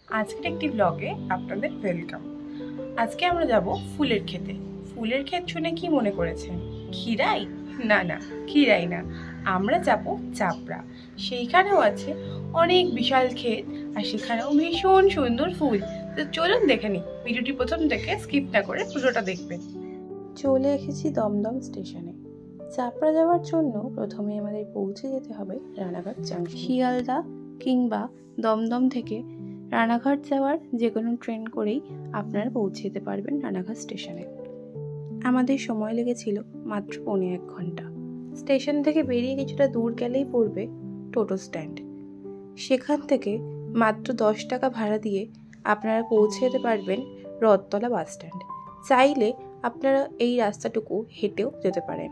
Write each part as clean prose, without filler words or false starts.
আজকের একটি ব্লগে আপনাদের ওয়েলকাম। আজকে আমরা যাব ফুলের ক্ষেতে। ফুলের ক্ষেত শুনে কি মনে করেছেন? ক্ষীরাই? না না, ক্ষীরাই না, আমরা যাব চাপড়া। সেইখানেও আছে অনেক বিশাল ক্ষেত, আর সেখানেও ভীষণ সুন্দর ফুল। তো চলুন দেখে নিই, ভিডিওটি প্রথম থেকে স্কিপ না করে পুরোটা দেখবেন। চলে এসেছি দমদম স্টেশনে। চাপড়া যাওয়ার জন্য প্রথমে আমাদের পৌঁছে যেতে হবে রানাঘাট জাংশন। শিয়ালদা কিংবা দমদম থেকে রানাঘাট যাওয়ার যে কোনো ট্রেন করেই আপনারা পৌঁছে যেতে পারবেন রানাঘাট স্টেশনে। আমাদের সময় লেগেছিল মাত্র 1.5 ঘন্টা। স্টেশন থেকে বেরিয়ে কিছুটা দূর গেলেই পড়বে টোটো স্ট্যান্ড। সেখান থেকে মাত্র 10 টাকা ভাড়া দিয়ে আপনারা পৌঁছে যেতে পারবেন রথতলা বাস স্ট্যান্ড। চাইলে আপনারা এই রাস্তাটুকু হেঁটেও যেতে পারেন।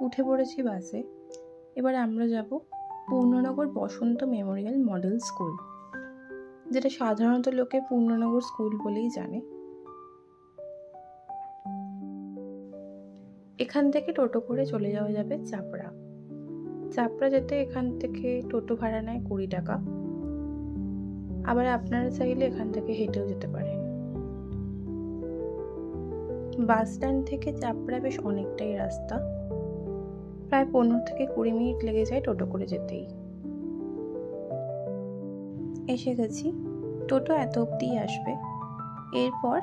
উঠে পড়েছি বাসে। এবার আমরা যাব পূর্ণনগর বসন্ত মেমোরিয়াল মডেল স্কুল, যেটা সাধারণত লোকে পূর্ণনগর স্কুল বলেই জানে। এখান থেকে টোটো করে চলে যাওয়া যাবে চাপড়া। চাপড়া যেতে এখান থেকে টোটো ভাড়া নেয় 20 টাকা। আবার আপনারা চাইলে এখান থেকে হেঁটেও যেতে পারেন। বাস স্ট্যান্ড থেকে চাপড়া বেশ অনেকটাই রাস্তা, প্রায় 15 থেকে 20 মিনিট লেগে যায় টোটো করে যেতেই। এসে গেছি, টোটো এত অবধি আসবে। এরপর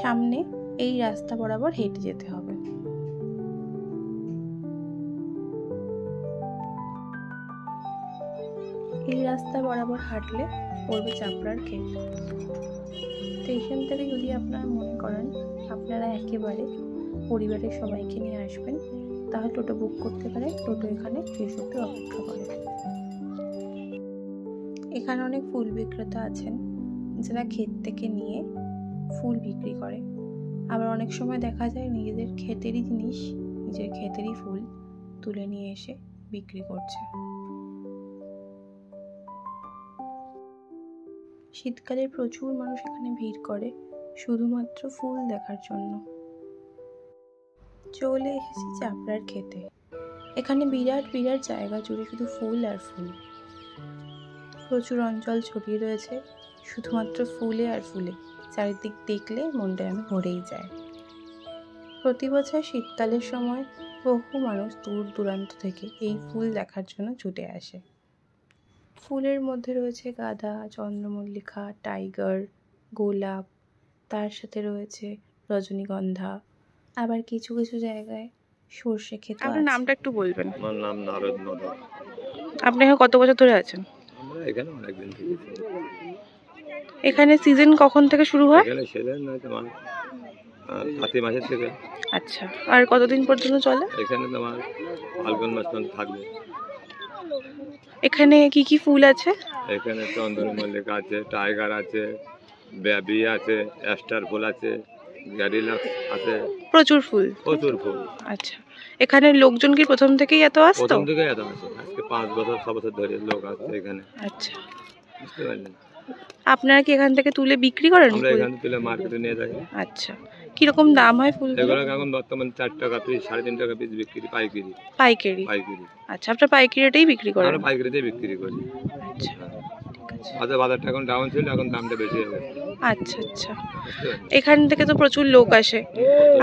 সামনে এই রাস্তা বরাবর হেঁটে যেতে হবে। এই রাস্তা বরাবর হাঁটলে পড়বে চাপড়ার ক্ষেত। স্টেশন থেকে যদি আপনারা মনে করেন আপনারা একেবারে পরিবারের সবাইকে নিয়ে আসবেন, তাহলে টোটো বুক করতে পারেন। টোটো এখানে শেষ অবধি অপেক্ষা করে। এখানে অনেক ফুল বিক্রেতা আছেন, যারা ক্ষেত থেকে নিয়ে ফুল বিক্রি করে। আবার অনেক সময় দেখা যায় নিজেদের ক্ষেতেরই জিনিস, নিজের ক্ষেতেরই ফুল তুলে নিয়ে এসে বিক্রি করছে। শীতকালে প্রচুর মানুষ এখানে ভিড় করে শুধুমাত্র ফুল দেখার জন্য। চলে এসেছি চাপড়ার ক্ষেতে। এখানে বিরাট বিরাট জায়গা জুড়ে শুধু ফুল আর ফুল। প্রচুর অঞ্চল ছড়িয়ে রয়েছে শুধুমাত্র ফুলে আর ফুলে। চারিদিক দেখলে মনটা যেন ভরেই যায়। প্রতি বছর শীতকালের সময় বহু মানুষ দূর দূরান্ত থেকে এই ফুল দেখার জন্য ছুটে আসে। ফুলের মধ্যে রয়েছে গাঁদা, চন্দ্রমল্লিকা, টাইগার, গোলাপ, তার সাথে রয়েছে রজনীগন্ধা। আবার কিছু কিছু জায়গায় সর্ষে ক্ষেত। আপনার নামটা একটু বলবেন? আমার নাম নারদ নদক। আপনি এখানে কত বছর ধরে আছেন? আমরা এখানে অনেকদিন থেকে। এখানে সিজন কখন থেকে শুরু হয়? এখানে সিজন না তোমার কাতি মাসের থেকে। আচ্ছা, আর কতদিন পর্যন্ত চলে? এখানে তোমার ফাল্গুন মাস পর্যন্ত থাকবে। এখানে কি কি ফুল আছে? এখানে চন্দ্রমল্লিকা আছে, টাইগার আছে, বেবি আছে, অ্যাস্টার ফুল আছে, গ্যারিলাক্স আছে। প্রচুর ফুল? প্রচুর ফুল। আচ্ছা, এখানে লোকজন কি প্রথম থেকেই এত আসতো? প্রথম থেকেই এত আসে। আজকে 5 বছর 6 বছর ধরে লোক আসছে এখানে। আচ্ছা, বুঝতে পারলেন? আপনারা কি এখান থেকে তুলে বিক্রি করেন? আমরা এখান থেকে তুলে মার্কেটে নিয়ে যাই। আচ্ছা, কিরকম দাম হয় ফুল? এগুলো এখন বর্তমান 4 টাকা পিস, 3.5 টাকা পিস বিক্রি, পাইকারি। পাইকারি? পাইকারি। আচ্ছা, আপনারা পাইকারি রেটেই বিক্রি করেন? আমরা পাইকারিতেই বিক্রি করি। আচ্ছা, আচ্ছা, বাজারটা এখন ডাউন ছিল, এখন দামটা বেশি হয়ে গেছে। আচ্ছা আচ্ছা। এখান থেকে তো প্রচুর লোক আসে,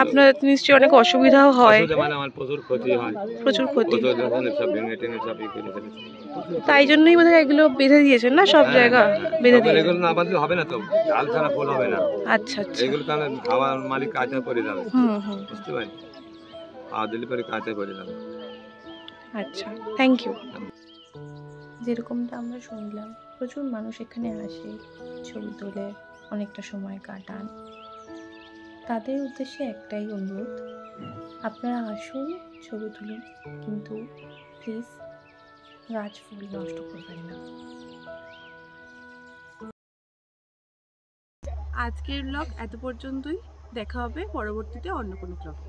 আপনার নিশ্চয়ই অনেক অসুবিধাও হয়? মানে আমার প্রচুর ক্ষতি হয়। প্রচুর ক্ষতি? সব ভেঙে টেঙে সব করে ফেলেছে। তাই জন্যই বোধহয় এগুলো বেঁধে দিয়েছেন না, সব জায়গা বেঁধে দিয়ে? এগুলো না বাঁধলে হবে না, তো ডাল ছাড়া ফুল হবে না। আচ্ছা আচ্ছা। এগুলো তাহলে খাওয়ার মালিক কাজটা করে যাবে। বুঝতে পারি, খাওয়া দিলে পরে কাজটা করে যাবে। আচ্ছা, থ্যাংক ইউ। যেরকমটা আমরা শুনলাম, প্রচুর মানুষ এখানে আসে, ছবি তোলে, অনেকটা সময় কাটান। তাদের উদ্দেশ্যে একটাই অনুরোধ, আপনারা আসুন, ছবি তুলুন, কিন্তু প্লিজ গাছ ফুল নষ্ট করবেন না। আজকের ব্লগ এত পর্যন্তই। দেখা হবে পরবর্তীতে অন্য কোনো ব্লগে।